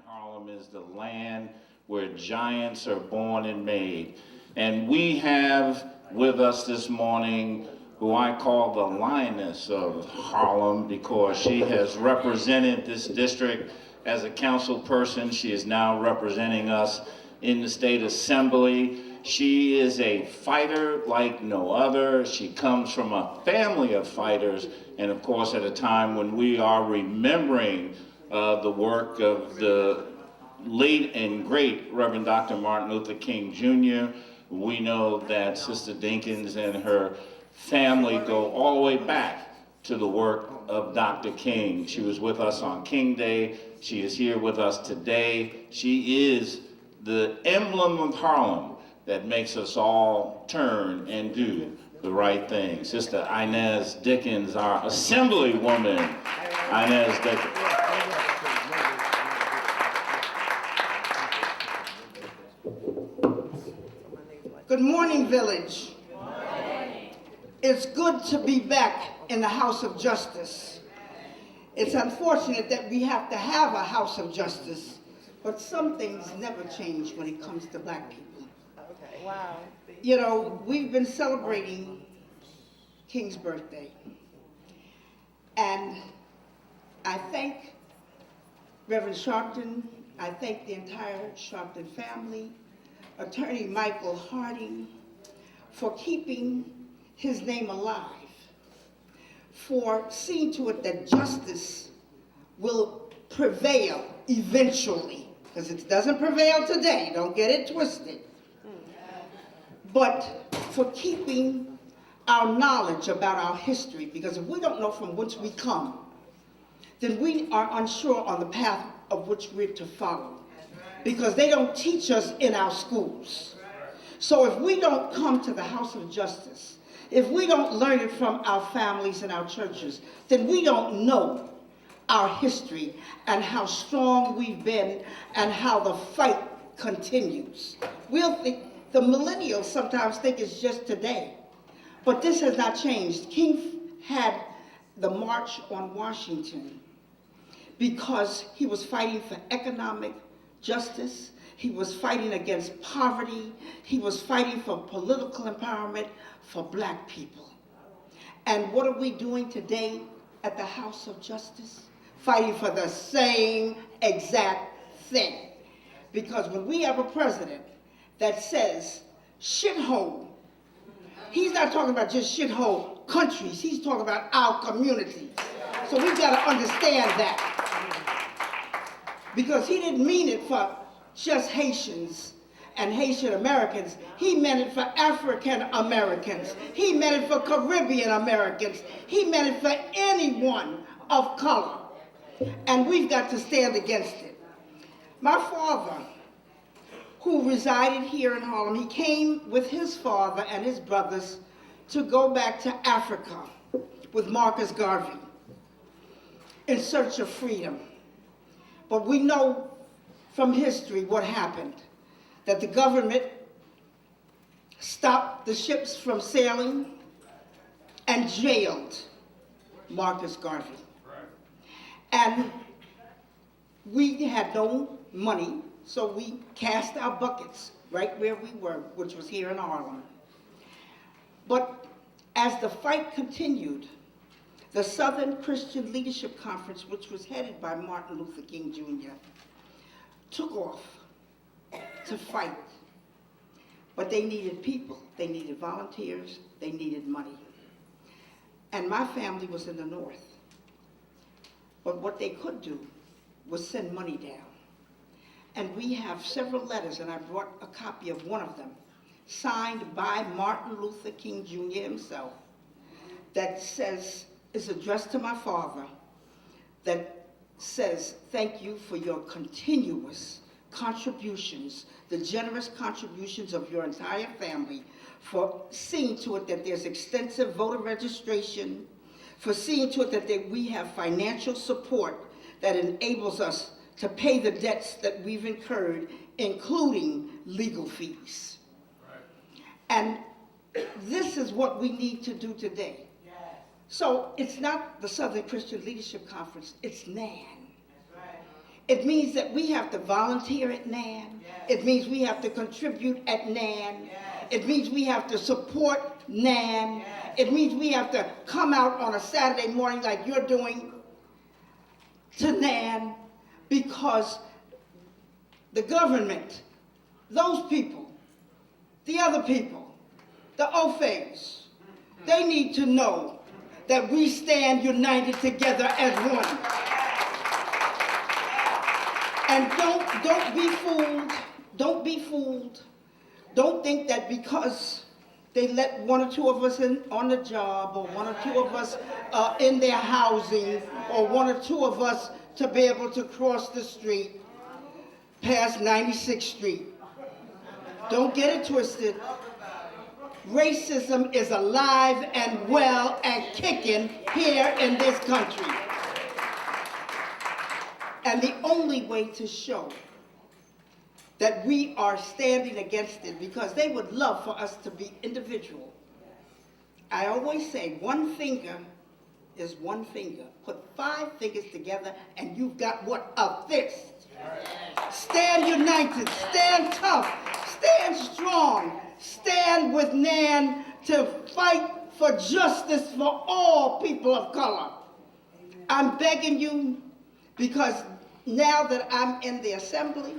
Harlem is the land where giants are born and made. And we have with us this morning who I call the lioness of Harlem because she has represented this district as a council person. She is now representing us in the state assembly. She is a fighter like no other. She comes from a family of fighters, and of course at a time when we are remembering the work of the late and great Reverend Dr. Martin Luther King Jr. We know that Sister Dickens and her family go all the way back to the work of Dr. King. She was with us on King Day. She is here with us today. She is the emblem of Harlem that makes us all turn and do the right thing. Sister Inez Dickens, our assemblywoman, Inez Dickens. Good morning, village. Good morning. It's good to be back in the House of Justice. It's unfortunate that we have to have a House of Justice, but some things never change when it comes to black people. Okay. Wow. You know, we've been celebrating King's birthday, and I thank Reverend Sharpton, I thank the entire Sharpton family, Attorney Michael Harding, for keeping his name alive, for seeing to it that justice will prevail eventually, because it doesn't prevail today, don't get it twisted, but for keeping our knowledge about our history, because if we don't know from whence we come, then we are unsure on the path of which we're to follow, because they don't teach us in our schools. So if we don't come to the House of Justice, if we don't learn it from our families and our churches, then we don't know our history and how strong we've been and how the fight continues. We'll think, the millennials sometimes think it's just today, but this has not changed. King had the March on Washington because he was fighting for economic justice, he was fighting against poverty, he was fighting for political empowerment for black people. And what are we doing today at the House of Justice? Fighting for the same exact thing. Because when we have a president that says shithole, he's not talking about just shithole countries, he's talking about our communities. So we've got to understand that. Because he didn't mean it for just Haitians and Haitian Americans. He meant it for African Americans. He meant it for Caribbean Americans. He meant it for anyone of color. And we've got to stand against it. My father, who resided here in Harlem, he came with his father and his brothers to go back to Africa with Marcus Garvey in search of freedom. But we know from history what happened, that the government stopped the ships from sailing and jailed Marcus Garvey. And we had no money, so we cast our buckets right where we were, which was here in Harlem. But as the fight continued, the Southern Christian Leadership Conference, which was headed by Martin Luther King Jr., took off to fight. But they needed people, they needed volunteers, they needed money. And my family was in the North. But what they could do was send money down. And we have several letters, and I brought a copy of one of them, signed by Martin Luther King Jr. himself, that says, is addressed to my father, that says, thank you for your continuous contributions, the generous contributions of your entire family, for seeing to it that there's extensive voter registration, for seeing to it that we have financial support that enables us to pay the debts that we've incurred, including legal fees. Right. And this is what we need to do today. So it's not the Southern Christian Leadership Conference, it's NAN. That's right. It means that we have to volunteer at NAN. It means we have to contribute at NAN. It means we have to support NAN. It means we have to come out on a Saturday morning like you're doing to NAN, because the government, those people, the other people, the OFAs, they need to know that we stand united together as one. And don't be fooled. Don't be fooled. Don't think that because they let one or two of us in on the job, or one or two of us in their housing, or one or two of us to be able to cross the street past 96th Street. Don't get it twisted. Racism is alive and well and kicking here in this country. And the only way to show that we are standing against it, because they would love for us to be individual. I always say one finger is one finger. Put 5 fingers together and you've got what? A fist. Stand united, stand tough, stand strong, stand with NAN to fight for justice for all people of color. I'm begging you, because now that I'm in the assembly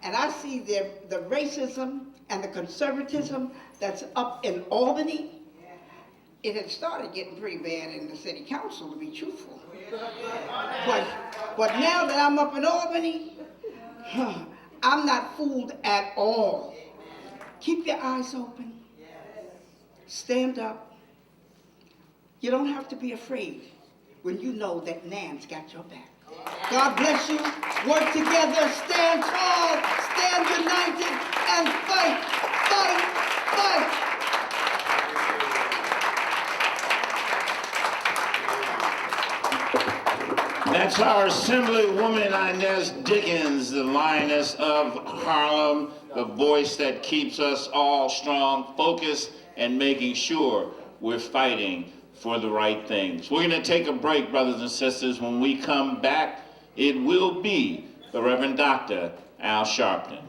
and I see the racism and the conservatism that's up in Albany, it had started getting pretty bad in the city council, to be truthful. But now that I'm up in Albany, I'm not fooled at all. Keep your eyes open. Stand up. You don't have to be afraid when you know that NAN's got your back. God bless you. Work together. Stand tall. Stand united and fight, fight, fight. That's our Assemblywoman Inez Dickens, the lioness of Harlem, the voice that keeps us all strong, focused, and making sure we're fighting for the right things. We're going to take a break, brothers and sisters. When we come back, it will be the Reverend Dr. Al Sharpton.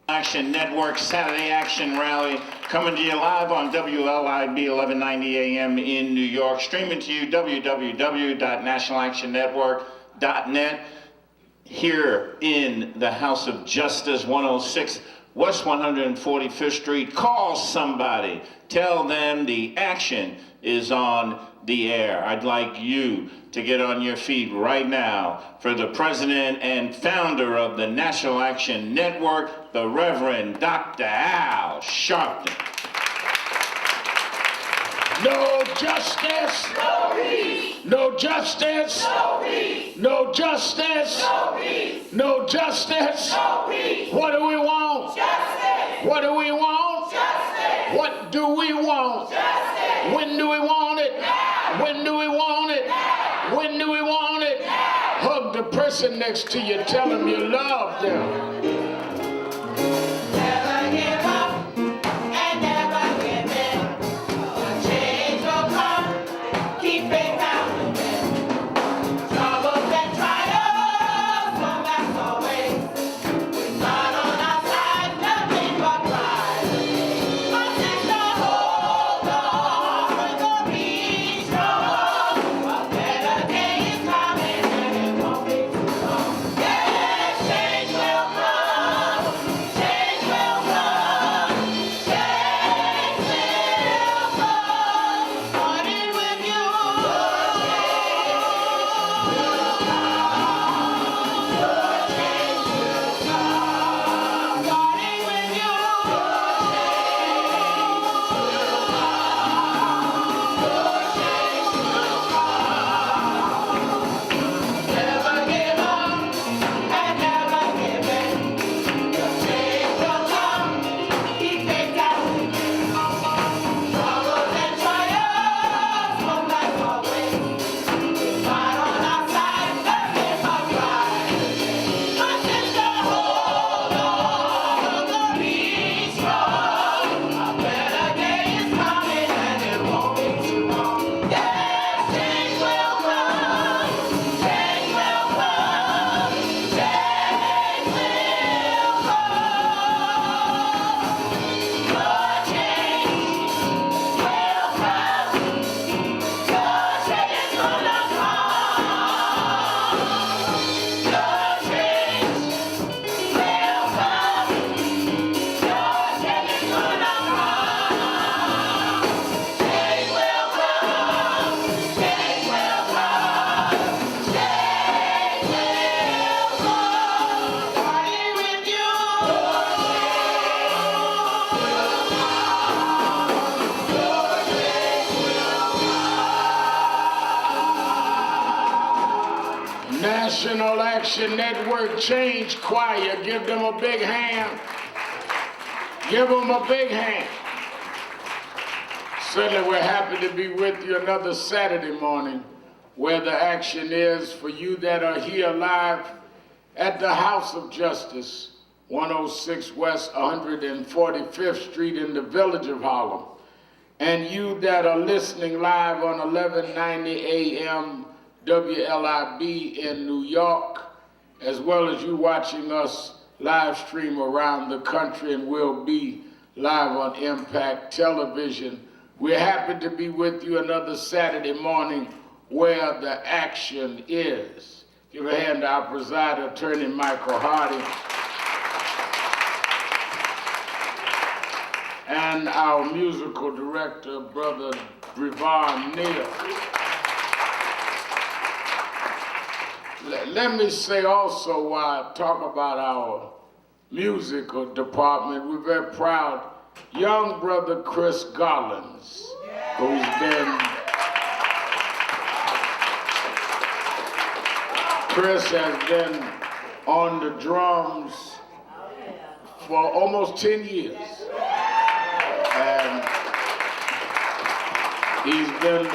Action Network Saturday Action Rally, coming to you live on WLIB 1190 AM in New York, streaming to you www.nationalactionnetwork.net, here in the House of Justice, 106 West 145th Street. Call somebody, tell them the action is on the air. I'd like you to get on your feet right now for the president and founder of the National Action Network, the Reverend Dr. Al Sharpton. No justice. No peace. No justice. No peace. No justice. No peace. No justice. No peace. What do we want? Justice. What do we want? Justice. What do we want? Justice. When do we want it? Now. When do we want it? Now. When do we want it? Now. Hug the person next to you. Tell them you love them. Never give up and never give in. The change will come. Keep it pounding. Troubles and trials won't last always. With God on our side, nothing but pride. My sister, hold on, we're gonna be strong. A better day is coming and it won't be too long. Yes, change will come. National Action Network Change Choir. Give them a big hand. Give them a big hand. Certainly we're happy to be with you another Saturday morning where the action is for you that are here live at the House of Justice, 106 West 145th Street in the village of Harlem. And you that are listening live on 1190 AM WLIB in New York, as well as you watching us live stream around the country and will be live on Impact Television. We're happy to be with you another Saturday morning where the action is. Give a hand to our presider, Attorney Michael Hardy, and our musical director, Brother Drevon Neal. Let me say also, while I talk about our musical department, we're very proud. Young brother Chris Garlands, who's Chris has been on the drums for almost 10 years. And he's been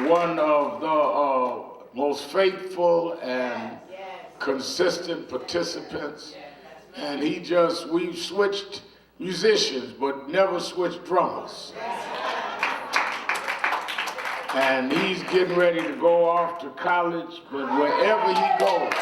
one of the most faithful and consistent participants. And we've switched musicians, but never switched drummers. And he's getting ready to go off to college, but wherever he goes,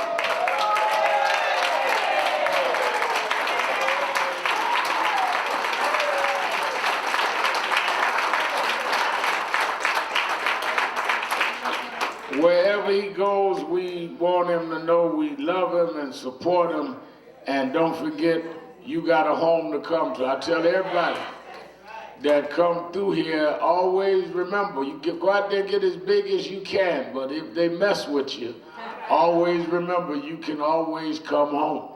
we want him to know we love him and support him. And don't forget, you got a home to come to. I tell everybody that come through here, always remember, you go out there and get as big as you can, but if they mess with you, always remember you can always come home.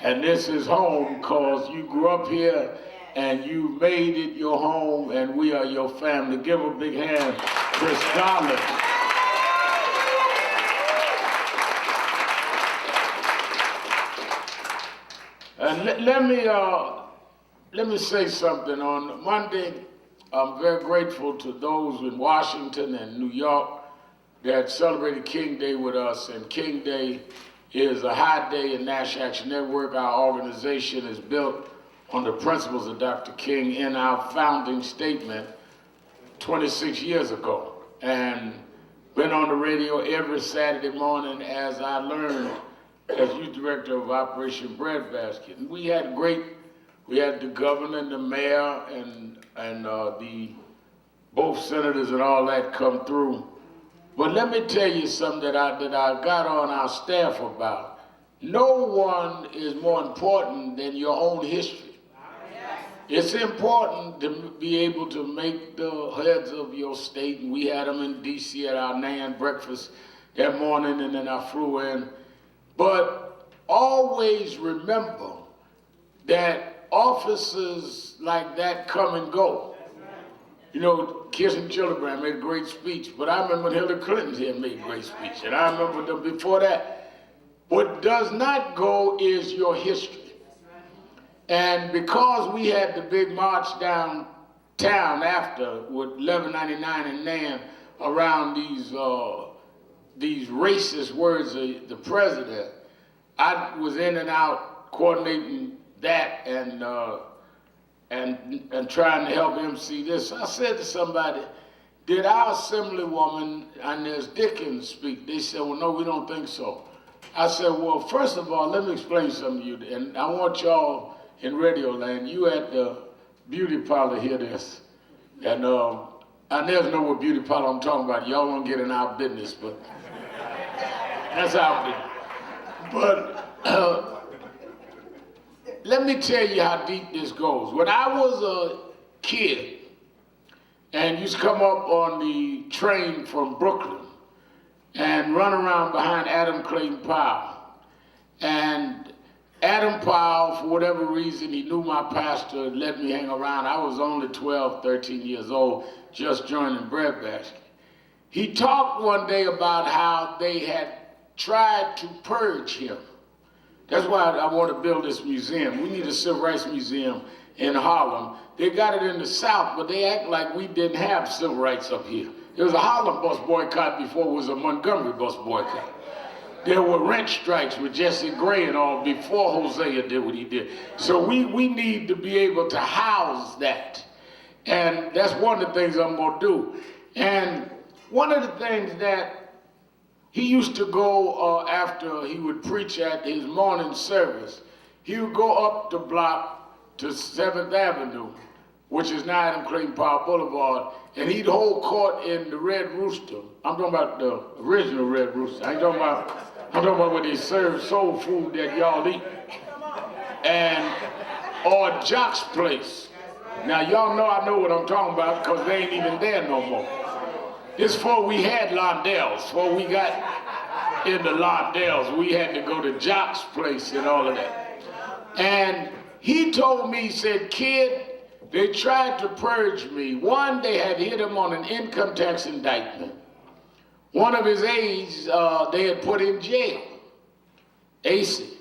And this is home because you grew up here and you made it your home, and we are your family. Give a big hand, Chris Garland. And let me say something. On Monday, I'm very grateful to those in Washington and New York that celebrated King Day with us. And King Day is a high day in National Action Network. Our organization is built on the principles of Dr. King in our founding statement 26 years ago. And been on the radio every Saturday morning as I learned as youth director of Operation Breadbasket. And we had the governor and the mayor and the both senators and all that come through. But let me tell you something that I got on our staff about. No one is more important than your own history. It's important to be able to make the heads of your state, and we had them in D.C. at our NAN breakfast that morning, and then I flew in. But always remember that officers like that come and go. You know, Kirsten Gillibrand made a great speech, but I remember when Hillary Clinton here made a great speech, and I remember them before that. What does not go is your history. And because we had the big march downtown after with 1199 and NAN around these racist words of the president, I was in and out coordinating that and trying to help MC this. I said to somebody, did our assemblywoman Inez Dickens speak? They said, well, no, we don't think so. I said, well, first of all, let me explain something to you. And I want y'all in radio land, you at the beauty parlor hear this. And Inez know what beauty parlor I'm talking about. Y'all won't get in our business, but that's our business. But let me tell you how deep this goes. When I was a kid and used to come up on the train from Brooklyn and run around behind Adam Clayton Powell. And Adam Powell, for whatever reason, he knew my pastor, let me hang around. I was only 12, 13 years old, just joining Breadbasket. He talked one day about how they had tried to purge him. That's why I want to build this museum. We need a civil rights museum in Harlem. They got it in the South, but they act like we didn't have civil rights up here. There was a Harlem bus boycott before it was a Montgomery bus boycott. There were rent strikes with Jesse Gray and all before Hosea did what he did. So we need to be able to house that. And that's one of the things I'm going to do. And one of the things that he used to go after he would preach at his morning service, he would go up the block to 7th Avenue, which is now Adam Clayton Powell Boulevard, and he'd hold court in the Red Rooster. I'm talking about the original Red Rooster. I'm talking about where they serve soul food that y'all eat. Or Jock's Place. Now y'all know I know what I'm talking about because they ain't even there no more. This before we had Londell's, before we got into Londell's, we had to go to Jock's Place and all of that. And he told me, he said, kid, they tried to purge me. One, they had hit him on an income tax indictment. One of his aides, they had put in jail. AC,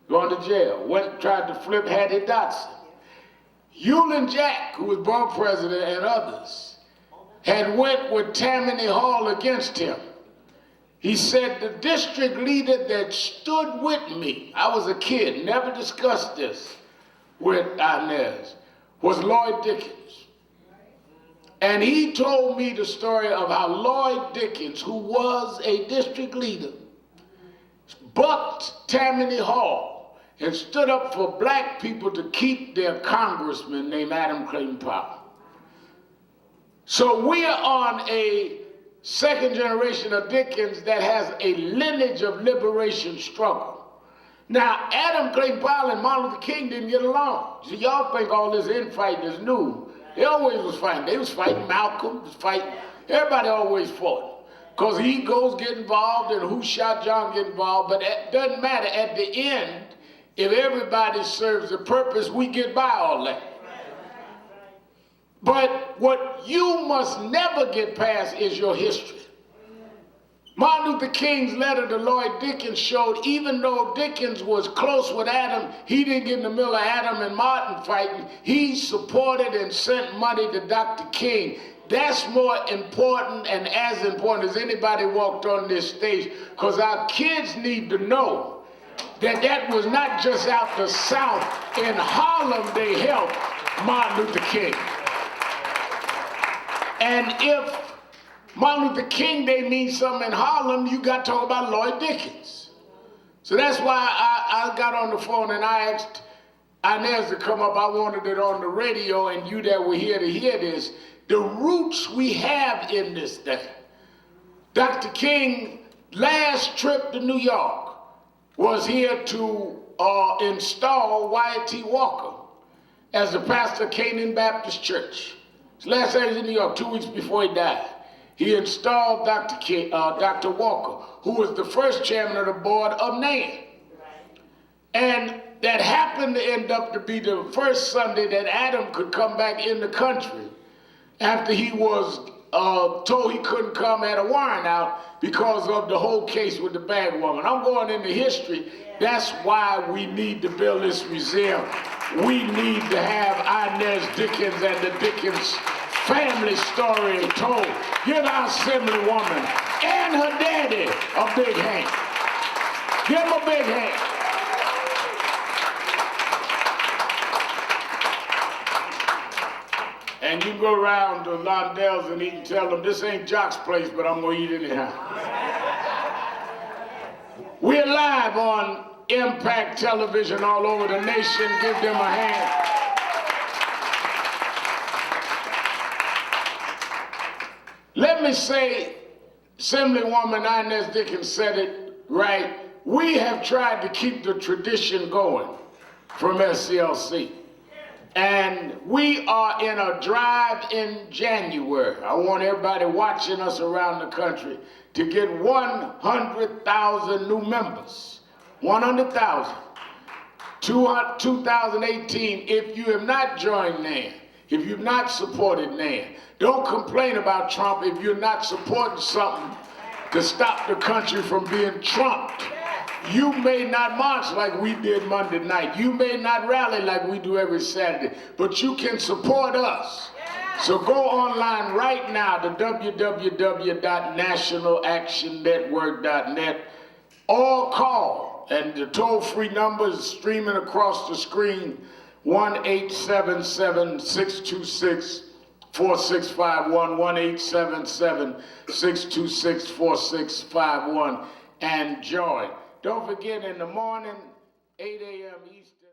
going to jail. Tried to flip Hattie Dotson. Hewlin Jack, who was borough president, and others, had went with Tammany Hall against him. He said, the district leader that stood with me, I was a kid, never discussed this with Inez, was Lloyd Dickens. And he told me the story of how Lloyd Dickens, who was a district leader, bucked Tammany Hall and stood up for black people to keep their congressman named Adam Clayton Powell. So we are on a second generation of Dickens that has a lineage of liberation struggle. Now, Adam Clayton Powell and Martin Luther King didn't get along. So y'all think all this infighting is new. They always was fighting. They was fighting Malcolm, was fighting. Everybody always fought. Because egos get involved and who shot John get involved. But it doesn't matter. At the end, if everybody serves a purpose, we get by all that. But what you must never get past is your history. Martin Luther King's letter to Lloyd Dickens showed even though Dickens was close with Adam, he didn't get in the middle of Adam and Martin fighting. He supported and sent money to Dr. King. That's more important and as important as anybody walked on this stage, because our kids need to know that that was not just out the South. In Harlem, they helped Martin Luther King. And if Martin Luther King Day means something in Harlem, you got to talk about Lloyd Dickens. So that's why I got on the phone and I asked Inez to come up. I wanted it on the radio, and you that were here to hear this. The roots we have in this thing. Dr. King, last trip to New York, was here to install Wyatt T. Walker as the pastor of Canaan Baptist Church. His last time he was in New York, 2 weeks before he died. He installed Dr. Walker, who was the first chairman of the board of NAN. And that happened to end up to be the first Sunday that Adam could come back in the country after he was told he couldn't come, had a warrant out because of the whole case with the bag woman. I'm going into history. That's why we need to build this museum. We need to have Inez Dickens and the Dickens family story told. Give our Assemblywoman and her daddy a big hand. Give them a big hand. And you go around to Londell's and eat and tell them, this ain't Jock's Place, but I'm going to eat anyhow. We're live on Impact Television all over the nation. Give them a hand. Let me say, Assemblywoman Inez Dickens said it right. We have tried to keep the tradition going from SCLC. And we are in a drive in January. I want everybody watching us around the country to get 100,000 new members. 100,000. 2018, if you have not joined NAN, if you've not supported NAN, don't complain about Trump if you're not supporting something to stop the country from being trumped. You may not march like we did Monday night. You may not rally like we do every Saturday, but you can support us. So go online right now to www.nationalactionnetwork.net or call, and the toll-free number is streaming across the screen, 1-877-626-4651, 1-877-626-4651, and join. Don't forget, in the morning, 8 a.m. Eastern.